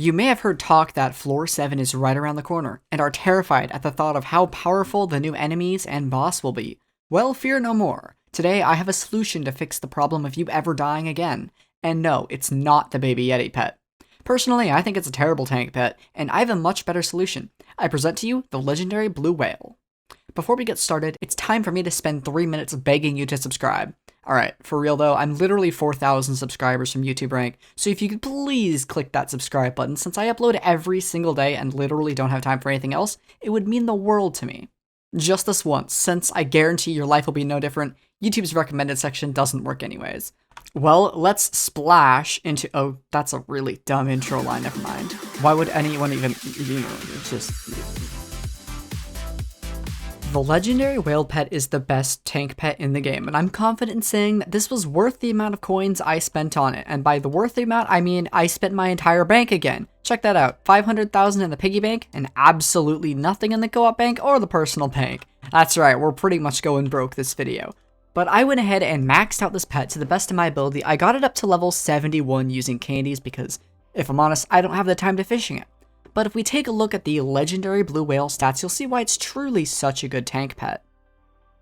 You may have heard talk that Floor 7 is right around the corner, and are terrified at the thought of how powerful the new enemies and boss will be. Well, fear no more. Today I have a solution to fix the problem of you ever dying again. And no, it's not the Baby Yeti pet. Personally, I think it's a terrible tank pet, and I have a much better solution. I present to you the legendary blue whale. Before we get started, it's time for me to spend 3 minutes begging you to subscribe. Alright, for real though, I'm literally 4,000 subscribers from YouTube rank, so if you could please click that subscribe button, since I upload every single day and literally don't have time for anything else, it would mean the world to me. Just this once, since I guarantee your life will be no different, YouTube's recommended section doesn't work anyways. Well, let's splash into— oh, that's a really dumb intro line, never mind. Why would anyone even, it's just— The legendary whale pet is the best tank pet in the game, and I'm confident in saying that this was worth the amount of coins I spent on it, and by the worth the amount, I mean I spent my entire bank again. Check that out, 500,000 in the piggy bank, and absolutely nothing in the co-op bank or the personal bank. That's right, we're pretty much going broke this video. But I went ahead and maxed out this pet to the best of my ability. I got it up to level 71 using candies because, if I'm honest, I don't have the time to fishing it. But if we take a look at the legendary blue whale stats, you'll see why it's truly such a good tank pet.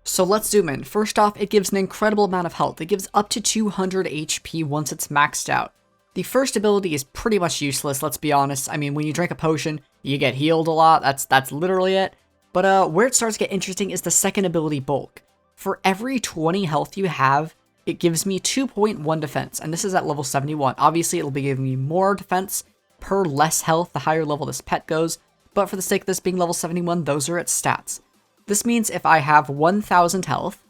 So let's zoom in. First off, it gives an incredible amount of health. It gives up to 200 HP once it's maxed out. The first ability is pretty much useless, let's be honest. I mean, when you drink a potion, you get healed a lot. That's literally it. But where it starts to get interesting is the second ability, bulk. For every 20 health you have, it gives me 2.1 defense, and this is at level 71. Obviously, it'll be giving me more defense per less health the higher level this pet goes, but for the sake of this being level 71, those are its stats. This means if I have 1,000 health,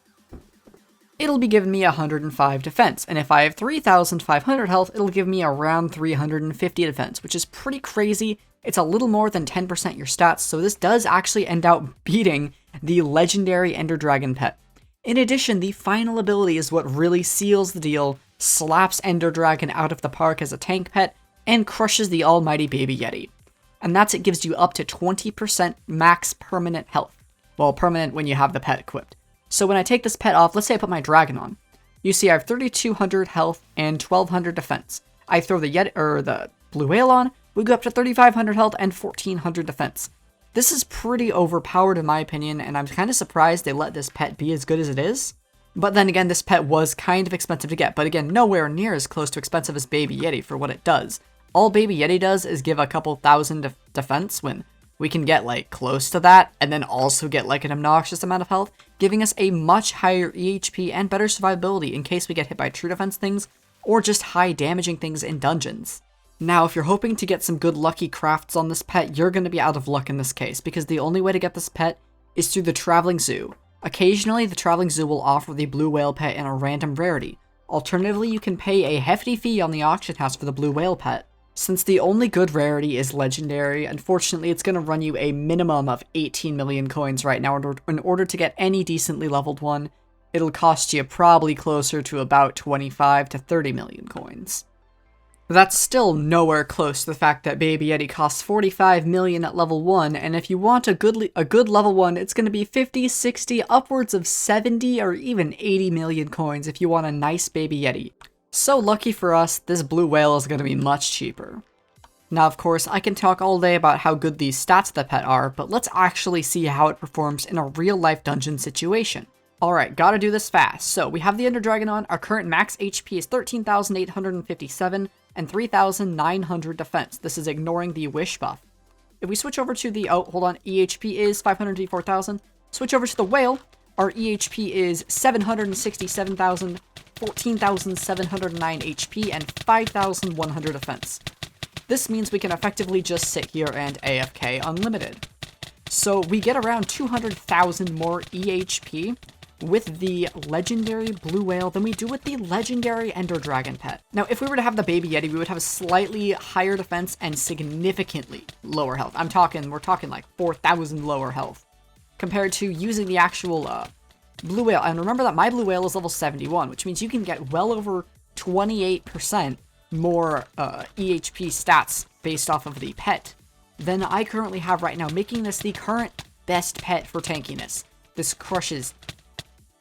it'll be giving me 105 defense, and if I have 3,500 health, it'll give me around 350 defense, which is pretty crazy. It's a little more than 10% your stats, so this does actually end out beating the legendary Ender Dragon pet. In addition, the final ability is what really seals the deal, slaps Ender Dragon out of the park as a tank pet, and crushes the almighty Baby Yeti. And that's it gives you up to 20% max permanent health. Well, permanent when you have the pet equipped. So when I take this pet off, let's say I put my dragon on. You see I have 3,200 health and 1,200 defense. I throw the Yeti, or the blue whale on, we go up to 3,500 health and 1,400 defense. This is pretty overpowered in my opinion, and I'm kind of surprised they let this pet be as good as it is. But then again, this pet was kind of expensive to get, but again, nowhere near as close to expensive as Baby Yeti for what it does. All Baby Yeti does is give a couple thousand defense, when we can get like close to that, and then also get like an obnoxious amount of health, giving us a much higher EHP and better survivability in case we get hit by true defense things, or just high damaging things in dungeons. Now, if you're hoping to get some good lucky crafts on this pet, you're going to be out of luck in this case, because the only way to get this pet is through the Traveling Zoo. Occasionally, the Traveling Zoo will offer the blue whale pet in a random rarity. Alternatively, you can pay a hefty fee on the auction house for the blue whale pet. Since the only good rarity is legendary, unfortunately it's going to run you a minimum of 18 million coins right now in order to get any decently leveled one. It'll cost you probably closer to about 25 to 30 million coins. That's still nowhere close to the fact that Baby Yeti costs 45 million at level 1, and if you want a good level 1, it's going to be 50, 60, upwards of 70 or even 80 million coins if you want a nice Baby Yeti. So lucky for us, this blue whale is going to be much cheaper. Now of course, I can talk all day about how good these stats of the pet are, but let's actually see how it performs in a real life dungeon situation. Alright, gotta do this fast. So we have the Ender Dragon on, our current max HP is 13,857, and 3,900 defense. This is ignoring the wish buff. If we switch over to the— oh, hold on, EHP is 554,000. Switch over to the whale, our EHP is 767,000, 14,709 HP, and 5,100 defense. This means we can effectively just sit here and AFK unlimited. So we get around 200,000 more EHP with the legendary blue whale than we do with the legendary Ender Dragon pet. Now, if we were to have the Baby Yeti, we would have a slightly higher defense and significantly lower health. We're talking like 4,000 lower health compared to using the actual blue whale. And remember that my blue whale is level 71, which means you can get well over 28% more EHP stats based off of the pet than I currently have right now, making this the current best pet for tankiness. This crushes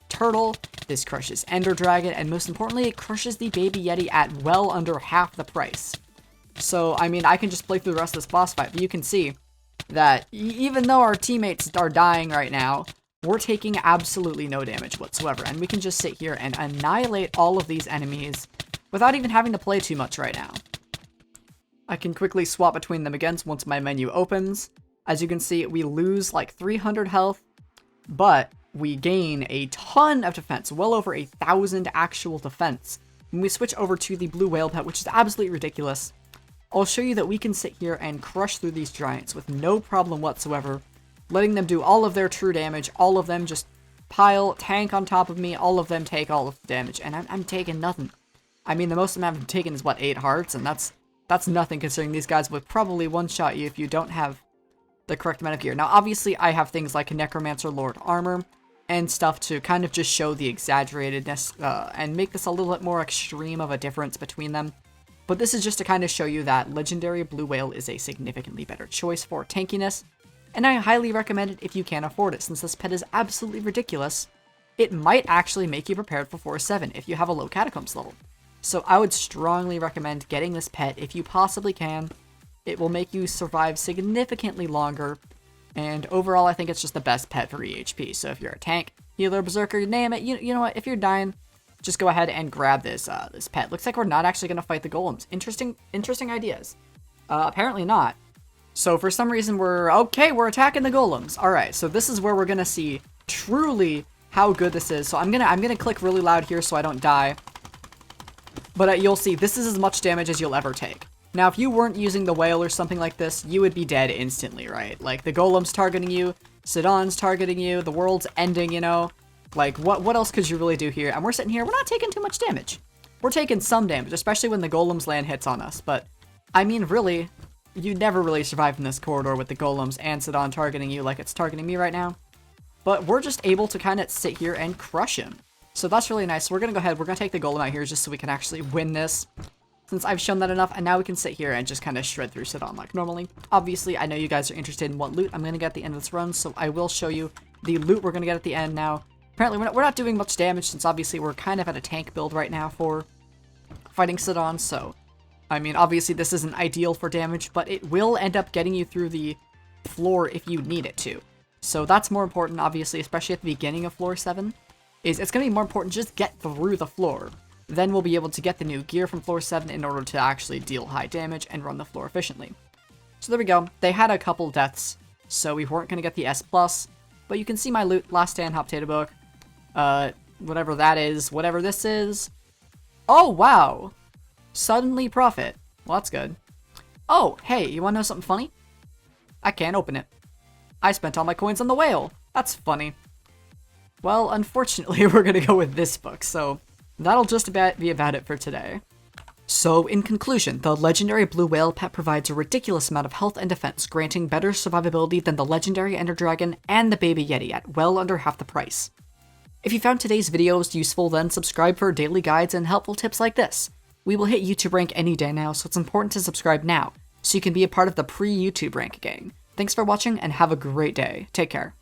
Turtle, this crushes Ender Dragon, and most importantly, it crushes the Baby Yeti at well under half the price. So, I mean, I can just play through the rest of this boss fight, but you can see that even though our teammates are dying right now, we're taking absolutely no damage whatsoever, and we can just sit here and annihilate all of these enemies without even having to play too much right now. I can quickly swap between them again once my menu opens. As you can see, we lose like 300 health, but we gain a ton of defense, well over 1,000 actual defense, when we switch over to the blue whale pet, which is absolutely ridiculous. I'll show you that we can sit here and crush through these giants with no problem whatsoever, letting them do all of their true damage, all of them just pile, tank on top of me, all of them take all of the damage, and I'm taking nothing. I mean, the most amount I've taken is, what, 8 hearts, and that's nothing considering these guys would probably one-shot you if you don't have the correct amount of gear. Now, obviously, I have things like Necromancer Lord Armor and stuff to kind of just show the exaggeratedness and make this a little bit more extreme of a difference between them. But this is just to kind of show you that Legendary Blue Whale is a significantly better choice for tankiness, and I highly recommend it if you can afford it, since this pet is absolutely ridiculous. It might actually make you prepared for 4-7 if you have a low Catacombs level. So I would strongly recommend getting this pet if you possibly can. It will make you survive significantly longer, and overall I think it's just the best pet for EHP. So if you're a tank, healer, berserker, you name it, you know what, if you're dying, just go ahead and grab this this pet. Looks like we're not actually going to fight the golems. Interesting ideas. Apparently not. So for some reason we're attacking the golems. Alright, so this is where we're going to see truly how good this is. So I'm gonna click really loud here so I don't die. But you'll see, this is as much damage as you'll ever take. Now, if you weren't using the whale or something like this, you would be dead instantly, right? Like, the golem's targeting you, Sidon's targeting you, the world's ending, you know? Like, what else could you really do here? And we're sitting here, we're not taking too much damage. We're taking some damage, especially when the golems land hits on us. But, I mean, really, you never really survive in this corridor with the golems and Sidon targeting you like it's targeting me right now. But we're just able to kind of sit here and crush him. So that's really nice. So we're going to go ahead, we're going to take the golem out here just so we can actually win this. Since I've shown that enough, and now we can sit here and just kind of shred through Sidon like normally. Obviously, I know you guys are interested in what loot I'm going to get at the end of this run, so I will show you the loot we're going to get at the end now. Apparently, we're not doing much damage, since obviously we're kind of at a tank build right now for fighting Sidon, so... I mean, obviously this isn't ideal for damage, but it will end up getting you through the floor if you need it to. So that's more important, obviously, especially at the beginning of floor 7. It's going to be more important just get through the floor. Then we'll be able to get the new gear from floor 7 in order to actually deal high damage and run the floor efficiently. So there we go. They had a couple deaths, so we weren't going to get the S+, but you can see my loot. Last Stand, Hot Potato Book, whatever that is, whatever this is. Oh, wow! Suddenly profit. Well, that's good. Oh, hey, you want to know something funny? I can't open it. I spent all my coins on the whale. That's funny. Well, unfortunately, we're going to go with this book, so that'll just be about it for today. So, in conclusion, the legendary blue whale pet provides a ridiculous amount of health and defense, granting better survivability than the legendary ender dragon and the baby yeti at well under half the price. If you found today's videos useful, then subscribe for daily guides and helpful tips like this. We will hit YouTube rank any day now, so it's important to subscribe now, so you can be a part of the pre-YouTube rank gang. Thanks for watching, and have a great day. Take care.